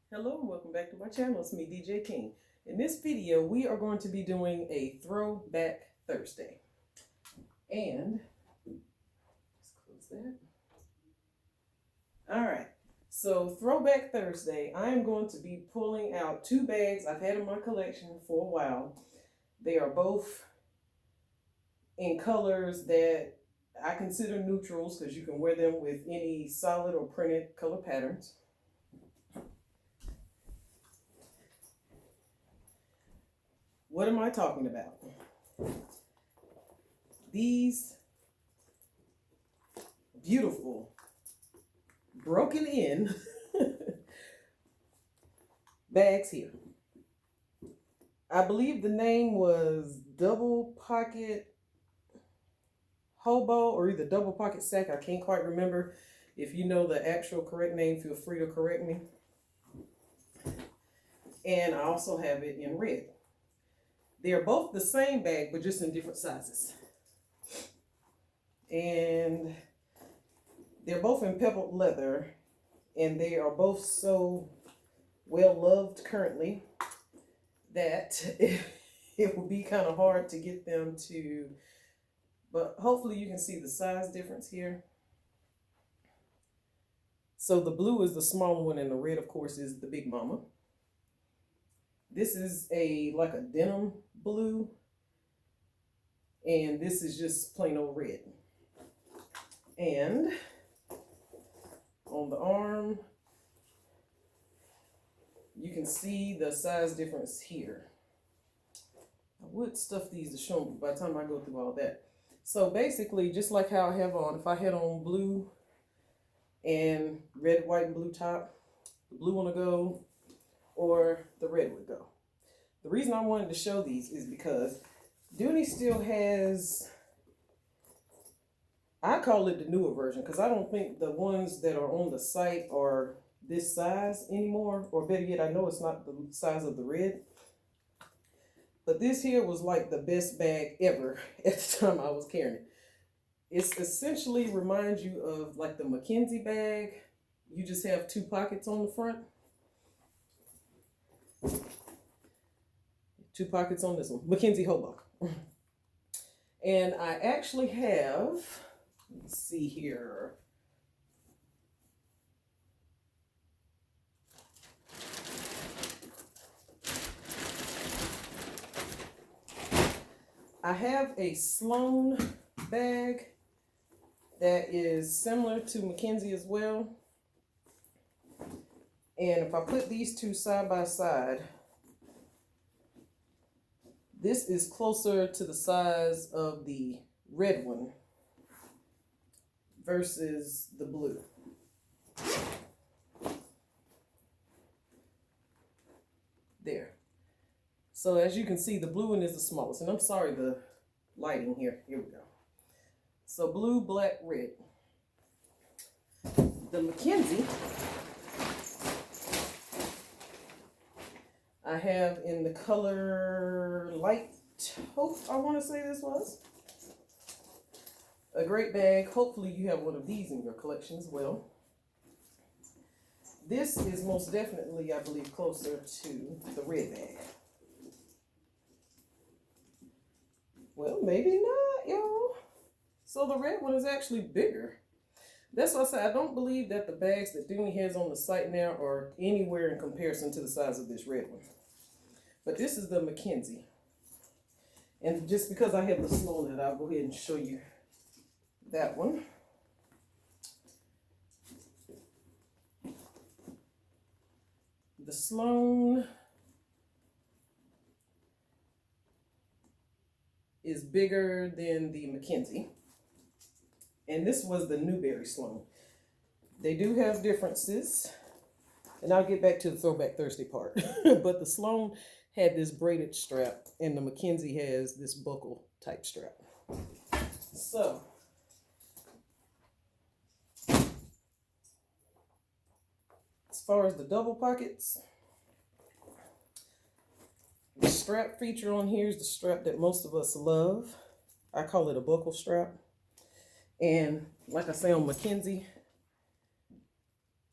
Hello and welcome back to my channel. It's me, DJ King. In this video, we are going to be doing a Throwback Thursday. And, let's close that. Alright, so Throwback Thursday, I am going to be pulling out two bags I've had in my collection for a while. They are both in colors that I consider neutrals because you can wear them with any solid or printed color patterns. What am I talking about? These beautiful, broken in bags here. I believe the name was Double Pocket Hobo or either Double Pocket Sack. I can't quite remember. If you know the actual correct name, feel free to correct me. And I also have it in red. They're both the same bag, but just in different sizes. And they're both in pebbled leather, and they are both so well loved currently that it will be kind of hard to get them to, but hopefully you can see the size difference here. So the blue is the smaller one, and the red, of course, is the big mama. This is like a denim blue, and this is just plain old red. And on the arm, you can see the size difference here. I would stuff these to show them by the time I go through all that. So basically, just like how I have on, if I had on blue and red, white, and blue top, the blue one will go, or the red would go. The reason I wanted to show these is because Dooney still has, I call it the newer version, because I don't think the ones that are on the site are this size anymore, or better yet, I know it's not the size of the red. But this here was like the best bag ever at the time I was carrying it. It's essentially reminds you of like the Mackenzie bag. You just have two pockets on the front. Two pockets on this one, Mackenzie Hobo. And I actually have, let's see here. I have a Sloan bag that is similar to Mackenzie as well. And if I put these two side by side, this is closer to the size of the red one versus the blue. There. So as you can see, the blue one is the smallest. And I'm sorry, the lighting here. Here we go. So blue, black, red. The Mackenzie, I have in the color light taupe, I want to say this was. A great bag. Hopefully you have one of these in your collection as well. This is most definitely, I believe, closer to the red bag. Well, maybe not, y'all. So the red one is actually bigger. That's why I say I don't believe that the bags that Dooney has on the site now are anywhere in comparison to the size of this red one. But this is the Mackenzie. And just because I have the Sloan, I'll go ahead and show you that one. The Sloan is bigger than the Mackenzie. And this was the Newberry Sloan. They do have differences. And I'll get back to the Throwback Thursday part. But the Sloan had this braided strap, and the Mackenzie has this buckle type strap. So, as far as the double pockets, the strap feature on here is the strap that most of us love. I call it a buckle strap. And like I say on Mackenzie,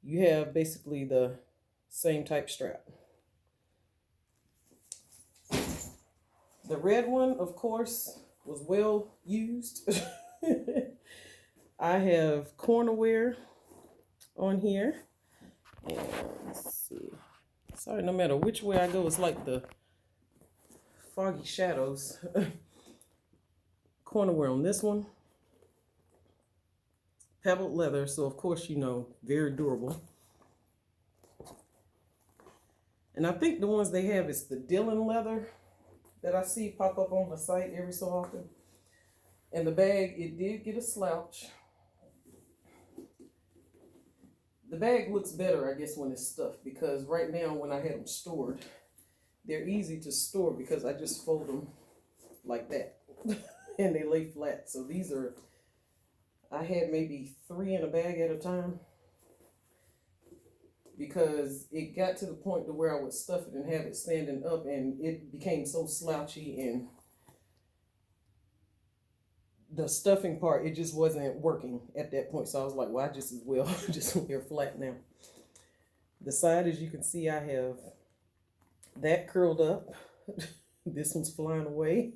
you have basically the Same type strap. The red one, of course, was well used. I have cornerware on here. And let's see. Sorry, no matter which way I go, it's like the foggy shadows. Cornerware on this one. Pebbled leather, so of course, you know, very durable. And I think the ones they have is the Dylan leather that I see pop up on the site every so often. And the bag, it did get a slouch. The bag looks better, I guess, when it's stuffed, because right now when I have them stored, they're easy to store because I just fold them like that and they lay flat. So these are, I had maybe 3 in a bag at a time because it got to the point to where I would stuff it and have it standing up and it became so slouchy, and the stuffing part, it just wasn't working at that point. So I was like, well, I just as well just wear flat now. The side, as you can see, I have that curled up. This one's flying away.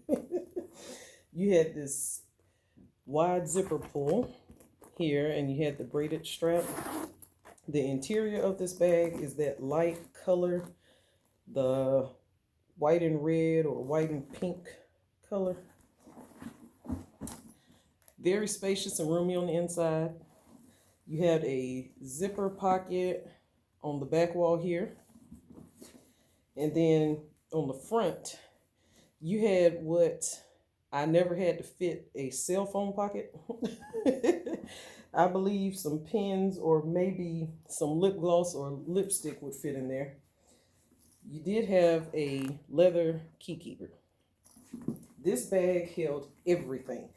You had this wide zipper pull here, and you had the braided strap. The interior of this bag is that light color, the white and red or white and pink color. Very spacious and roomy on the inside. You had a zipper pocket on the back wall here. And then on the front, you had what I never had to fit a cell phone pocket. I believe some pens or maybe some lip gloss or lipstick would fit in there. You did have a leather key keeper. This bag held everything.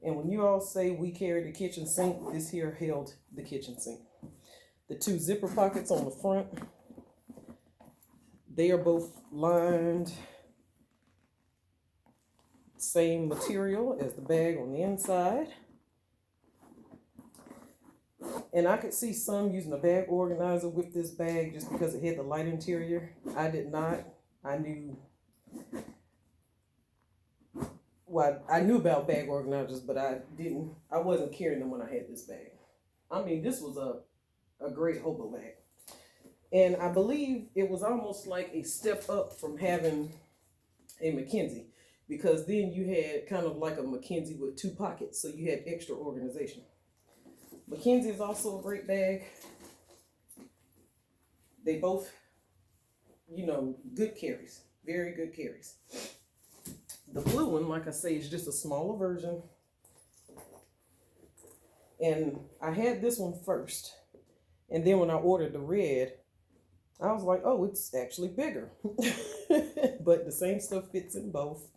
And when you all say we carried the kitchen sink, this here held the kitchen sink. The 2 zipper pockets on the front, they are both lined, same material as the bag on the inside. And I could see some using a bag organizer with this bag just because it had the light interior. I did not. I knew about bag organizers, but I wasn't carrying them when I had this bag. I mean, this was a great Hobo bag. And I believe it was almost like a step up from having a Mackenzie, because then you had kind of like a Mackenzie with 2 pockets, so you had extra organization. Mackenzie is also a great bag. They both, you know, good carries, very good carries. The blue one, like I say, is just a smaller version. And I had this one first. And then when I ordered the red, I was like, oh, it's actually bigger. But the same stuff fits in both.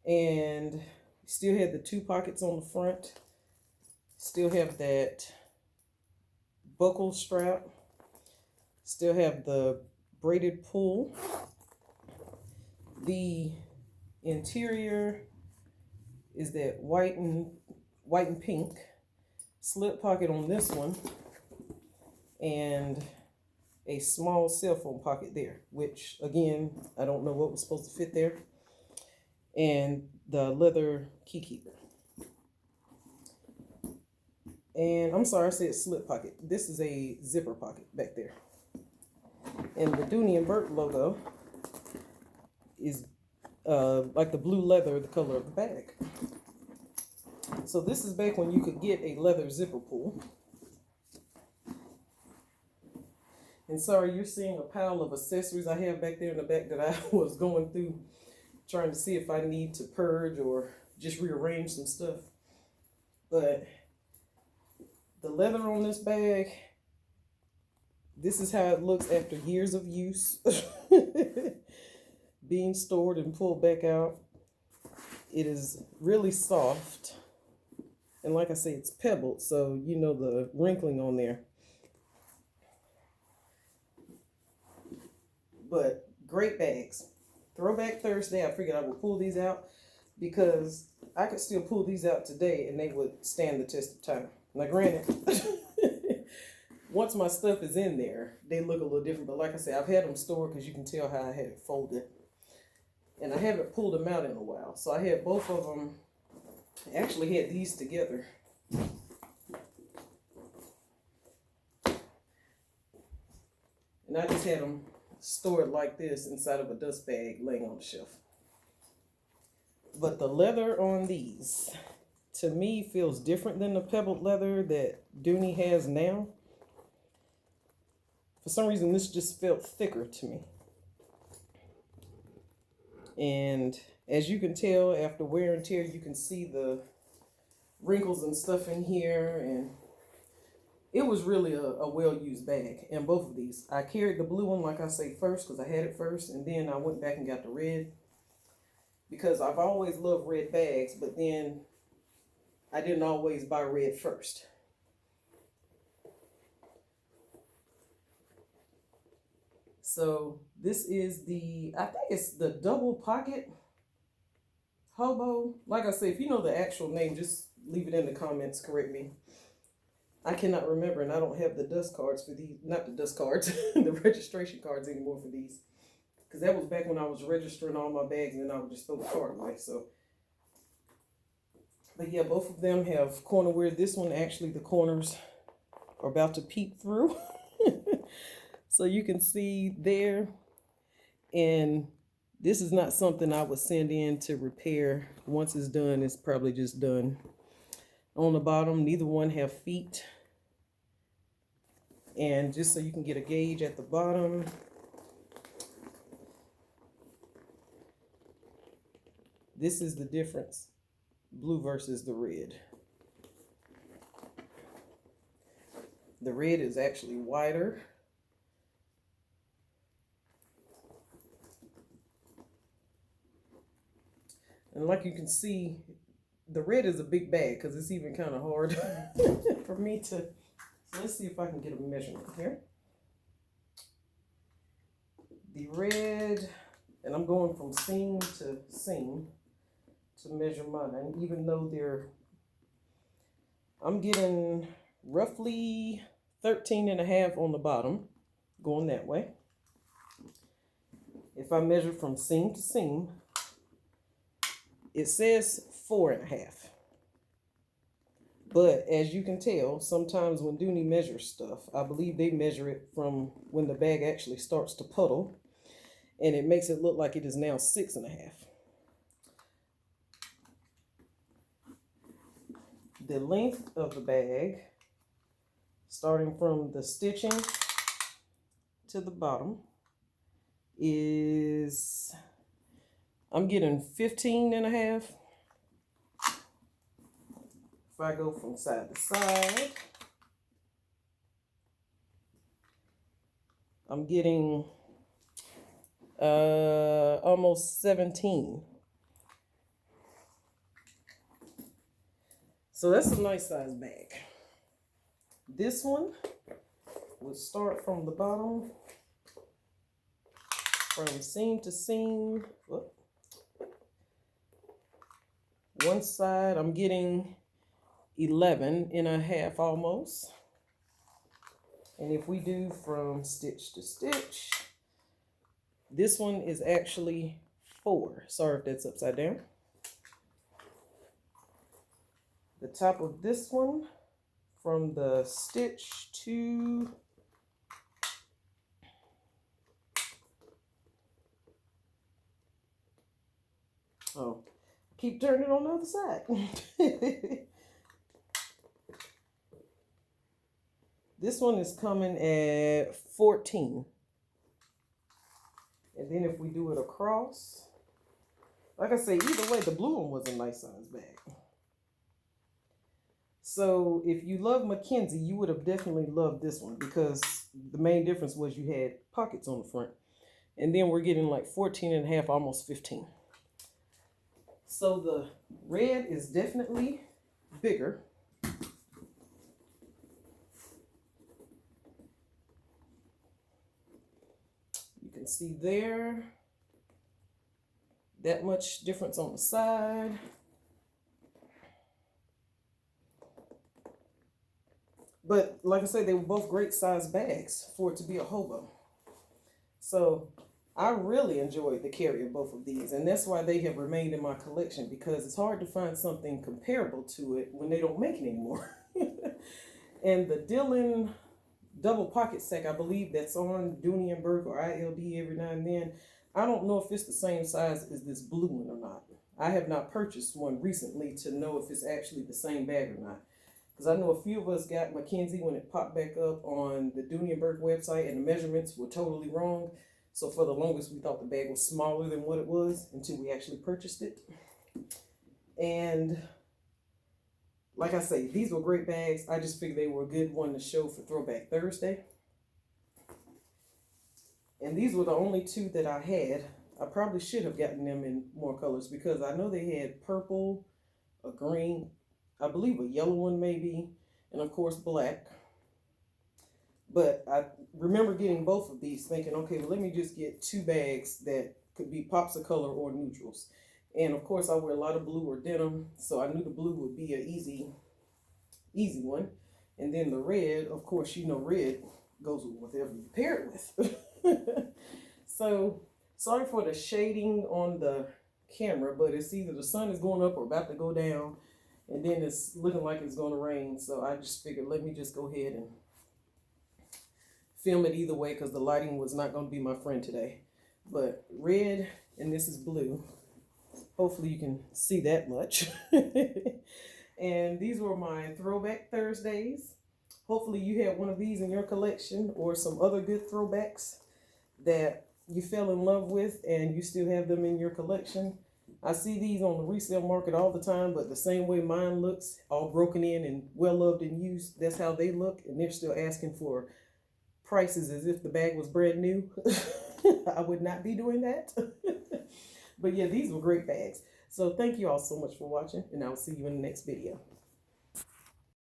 And still had the 2 pockets on the front. Still have that buckle strap. Still have the braided pull. The interior is that white and pink. Slip pocket on this one. And a small cell phone pocket there, which again, I don't know what was supposed to fit there. And the leather key keeper. And I'm sorry, I said slip pocket. This is a zipper pocket back there. And the Dooney and Burt logo is like the blue leather, the color of the bag. So this is back when you could get a leather zipper pull. And sorry, you're seeing a pile of accessories I have back there in the back that I was going through, trying to see if I need to purge or just rearrange some stuff. But the leather on this bag, this is how it looks after years of use. Being stored and pulled back out. It is really soft. And like I say, it's pebbled, so you know the wrinkling on there. But great bags. Throwback Thursday, I figured I would pull these out because I could still pull these out today and they would stand the test of time. Now granted, once my stuff is in there, they look a little different. But like I said, I've had them stored because you can tell how I had it folded. And I haven't pulled them out in a while. So I had both of them, I actually had these together. And I just had them stored like this inside of a dust bag laying on the shelf. But the leather on these, to me, feels different than the pebbled leather that Dooney has now. For some reason, this just felt thicker to me. And as you can tell, after wear and tear, you can see the wrinkles and stuff in here. And it was really a well-used bag. And both of these. I carried the blue one, like I say, first because I had it first. And then I went back and got the red. Because I've always loved red bags, but then I didn't always buy red first. So this is the, I think it's the double pocket Hobo. Like I say, if you know the actual name, just leave it in the comments, correct me. I cannot remember, and I don't have the dust cards for these, not the dust cards, the registration cards anymore for these. Because that was back when I was registering all my bags and then I would just throw the card away. So, but yeah, both of them have corner wear. This one, actually, the corners are about to peek through. So you can see there. And this is not something I would send in to repair. Once it's done, it's probably just done. On the bottom, neither one have feet. And just so you can get a gauge at the bottom, this is the difference, blue versus the red. The red is actually wider. And like you can see, the red is a big bag because it's even kind of hard for me to, so let's see if I can get a measurement here. The red, and I'm going from seam to seam to measure mine, even though I'm getting roughly 13.5 on the bottom, going that way. If I measure from seam to seam, it says 4.5. But as you can tell, sometimes when Dooney measures stuff, I believe they measure it from when the bag actually starts to puddle, and it makes it look like it is now 6.5. The length of the bag, starting from the stitching to the bottom, is, I'm getting 15.5. If I go from side to side, I'm getting almost 17. So that's a nice size bag. This one would start from the bottom, from seam to seam. Whoop. One side I'm getting 11.5 almost. And if we do from stitch to stitch, this one is actually 4. Sorry if that's upside down. The top of this one, from the stitch to keep turning on the other side. This one is coming at 14. And then if we do it across, like I say, either way, the blue one was a nice size bag. So if you love Mackenzie, you would have definitely loved this one because the main difference was you had pockets on the front. And then we're getting like 14.5, almost 15. So the red is definitely bigger. You can see there, that much difference on the side. But like I said, they were both great size bags for it to be a hobo. So I really enjoyed the carry of both of these, and that's why they have remained in my collection, because it's hard to find something comparable to it when they don't make it anymore. And the Dylan double pocket sack, I believe that's on Dooney and Burke or ILD every now and then. I don't know if it's the same size as this blue one or not. I have not purchased one recently to know if it's actually the same bag or not. Because I know a few of us got Mackenzie when it popped back up on the Dooney and Burke website, and the measurements were totally wrong. So for the longest, we thought the bag was smaller than what it was until we actually purchased it. And like I say, these were great bags. I just figured they were a good one to show for Throwback Thursday. And these were the only two that I had. I probably should have gotten them in more colors, because I know they had purple, a green, I believe a yellow one maybe, and of course black. But I remember getting both of these thinking, okay, well, let me just get two bags that could be pops of color or neutrals. And of course I wear a lot of blue or denim, so I knew the blue would be an easy one. And then the red, of course, you know, red goes with whatever you pair it with. So sorry for the shading on the camera, but it's either the sun is going up or about to go down, and then it's looking like it's going to rain. So I just figured, let me just go ahead and film it either way, because the lighting was not going to be my friend today. But red, and this is blue. Hopefully you can see that much. And these were my Throwback Thursdays. Hopefully you had one of these in your collection, or some other good throwbacks that you fell in love with and you still have them in your collection. I see these on the resale market all the time, but the same way mine looks, all broken in and well loved and used, that's how they look, and they're still asking for prices as if the bag was brand new. I would not be doing that. But yeah, these were great bags. So thank you all so much for watching, and I will see you in the next video.